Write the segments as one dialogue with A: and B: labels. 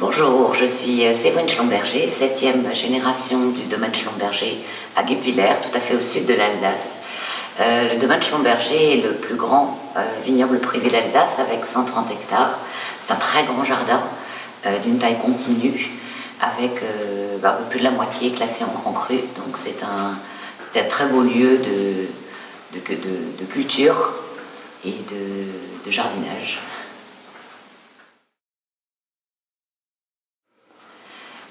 A: Bonjour, je suis Séverine Schlumberger, 7e génération du domaine Schlumberger à Guebwiller, tout à fait au sud de l'Alsace. Le domaine Schlumberger est le plus grand vignoble privé d'Alsace avec 130 hectares. C'est un très grand jardin d'une taille continue avec un peu plus de la moitié classé en grand cru. Donc c'est un très beau lieu de culture et de jardinage.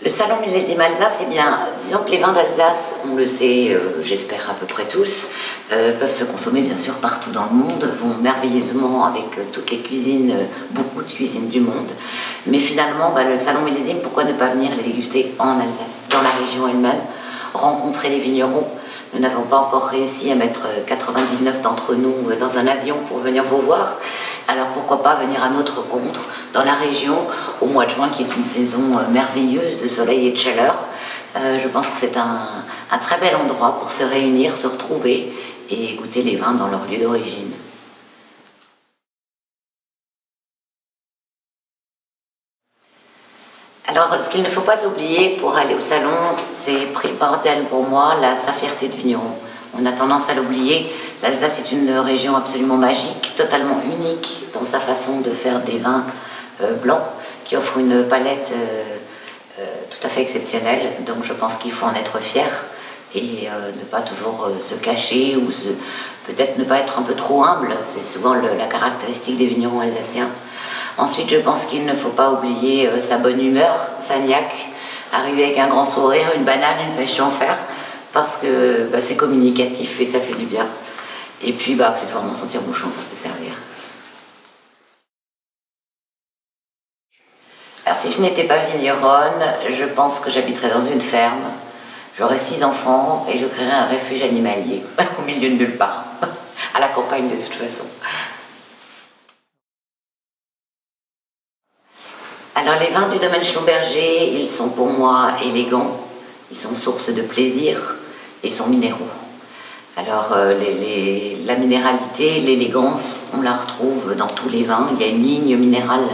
A: Le salon millésime Alsace, eh bien, disons que les vins d'Alsace, on le sait, j'espère à peu près tous, peuvent se consommer bien sûr partout dans le monde, vont merveilleusement avec toutes les cuisines, beaucoup de cuisines du monde. Mais finalement, le salon millésime, pourquoi ne pas venir les déguster en Alsace, dans la région elle-même, rencontrer les vignerons. Nous n'avons pas encore réussi à mettre 99 d'entre nous dans un avion pour venir vous voir. Alors pourquoi pas venir à notre rencontre dans la région au mois de juin, qui est une saison merveilleuse de soleil et de chaleur. Je pense que c'est un très bel endroit pour se réunir, se retrouver et goûter les vins dans leur lieu d'origine. Alors, ce qu'il ne faut pas oublier pour aller au salon, c'est primordial pour moi, sa fierté de vigneron. On a tendance à l'oublier. L'Alsace est une région absolument magique, totalement unique dans sa façon de faire des vins blancs, qui offre une palette tout à fait exceptionnelle. Donc je pense qu'il faut en être fier et ne pas toujours se cacher ou peut-être ne pas être un peu trop humble. C'est souvent la caractéristique des vignerons alsaciens. Ensuite, je pense qu'il ne faut pas oublier sa bonne humeur, sa niaque, arriver avec un grand sourire, une banane, une pêche en fer, parce que c'est communicatif et ça fait du bien. Et puis, accessoirement, son tire-bouchon, ça peut servir. Alors, si je n'étais pas vigneronne, je pense que j'habiterais dans une ferme. J'aurais 6 enfants et je créerais un refuge animalier, au milieu de nulle part, à la campagne de toute façon. Alors, les vins du domaine Schlumberger, ils sont pour moi élégants, ils sont source de plaisir et sont minéraux. Alors, la minéralité, l'élégance, on la retrouve dans tous les vins. Il y a une ligne minérale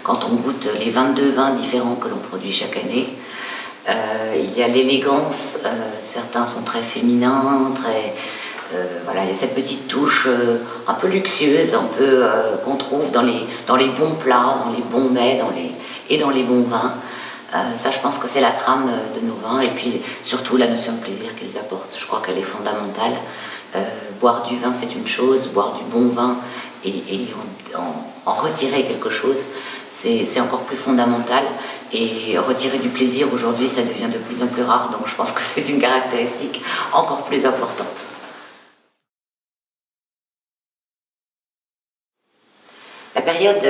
A: quand on goûte les 22 vins différents que l'on produit chaque année. Il y a l'élégance, certains sont très féminins, voilà, il y a cette petite touche un peu luxueuse, un peu qu'on trouve dans les bons plats, dans les bons mets et dans les bons vins. Ça, je pense que c'est la trame de nos vins, et puis surtout la notion de plaisir qu'ils apportent. Je crois qu'elle est fondamentale. Boire du vin, c'est une chose, boire du bon vin et en retirer quelque chose, c'est encore plus fondamental. Et retirer du plaisir aujourd'hui, ça devient de plus en plus rare, donc je pense que c'est une caractéristique encore plus importante. La période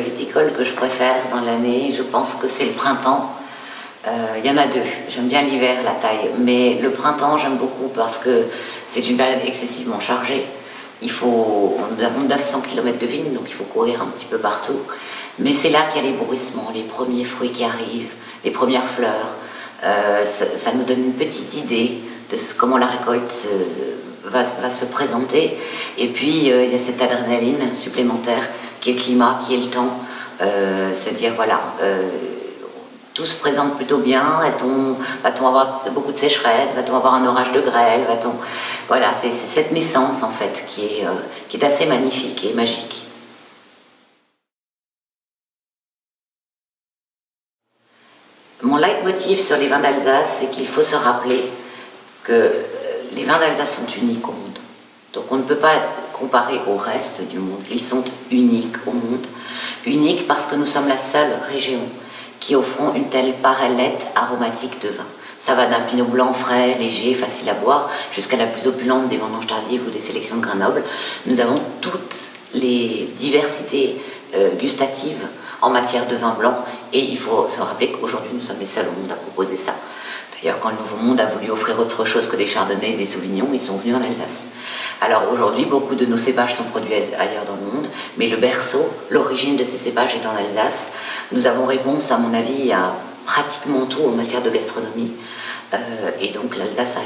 A: viticole que je préfère dans l'année, je pense que c'est le printemps. Il y en a deux. J'aime bien l'hiver, la taille, mais le printemps, j'aime beaucoup parce que c'est une période excessivement chargée. Nous avons 900 km de vignes, donc il faut courir un petit peu partout. Mais c'est là qu'il y a les bruissements, les premiers fruits qui arrivent, les premières fleurs. Ça nous donne une petite idée de comment la récolte va se présenter. Et puis, il y a cette adrénaline supplémentaire qui est le climat, qui est le temps. C'est-à-dire, voilà, tout se présente plutôt bien. Va-t-on avoir beaucoup de sécheresse? Va-t-on avoir un orage de grêle? Voilà, c'est cette naissance, en fait, qui est assez magnifique et magique. Mon leitmotiv sur les vins d'Alsace, c'est qu'il faut se rappeler que les vins d'Alsace sont uniques au monde. Donc on ne peut pas comparer au reste du monde. Ils sont uniques au monde. Uniques parce que nous sommes la seule région qui offrons une telle palette aromatique de vin. Ça va d'un pinot blanc frais, léger, facile à boire, jusqu'à la plus opulente des vendanges tardives ou des sélections de Grenoble. Nous avons toutes les diversités gustatives en matière de vin blanc, et il faut se rappeler qu'aujourd'hui nous sommes les seuls au monde à proposer ça. D'ailleurs, quand le Nouveau Monde a voulu offrir autre chose que des chardonnays et des sauvignons, ils sont venus en Alsace. Alors aujourd'hui, beaucoup de nos cépages sont produits ailleurs dans le monde, mais le berceau, l'origine de ces cépages est en Alsace. Nous avons réponse, à mon avis, à pratiquement tout en matière de gastronomie. Et donc l'Alsace a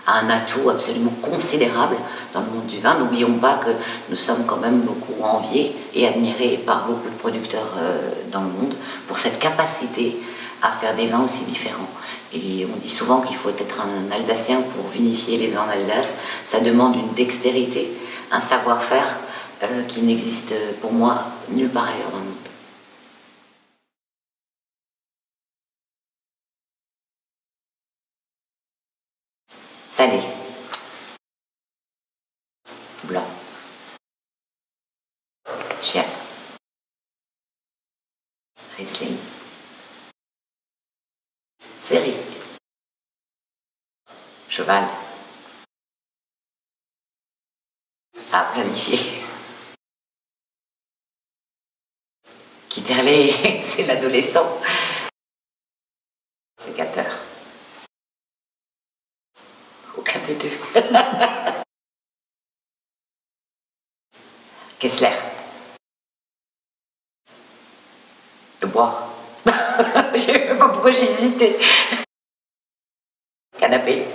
A: un atout absolument considérable dans le monde du vin. N'oublions pas que nous sommes quand même beaucoup enviés et admirés par beaucoup de producteurs dans le monde pour cette capacité à faire des vins aussi différents. Et on dit souvent qu'il faut être un Alsacien pour vinifier les vins d'Alsace. Ça demande une dextérité, un savoir-faire qui n'existe pour moi nulle part ailleurs dans le monde. Salé. Blanc. Chien. Riesling. Série. Cheval. À planifier. Quitterlé, c'est l'adolescent. C'est Sécateur. Aucun des deux. Kessler. De boire. Je ne sais pas pourquoi j'ai hésité. Canapé.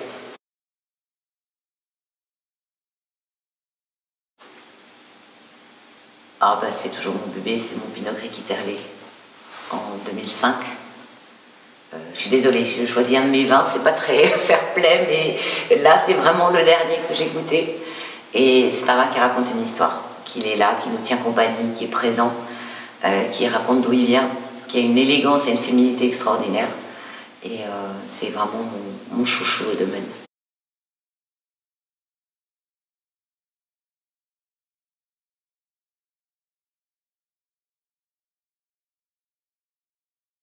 A: Ah bah c'est toujours mon bébé, c'est mon Pinot Gris Quitterlé en 2005. Je suis désolée, j'ai choisi un de mes vins, c'est pas très fair-play, mais là c'est vraiment le dernier que j'ai goûté. Et c'est un vin qui raconte une histoire, qu'il est là, qui nous tient compagnie, qui est présent, qui raconte d'où il vient, qui a une élégance et une féminité extraordinaire. Et c'est vraiment mon chouchou au domaine.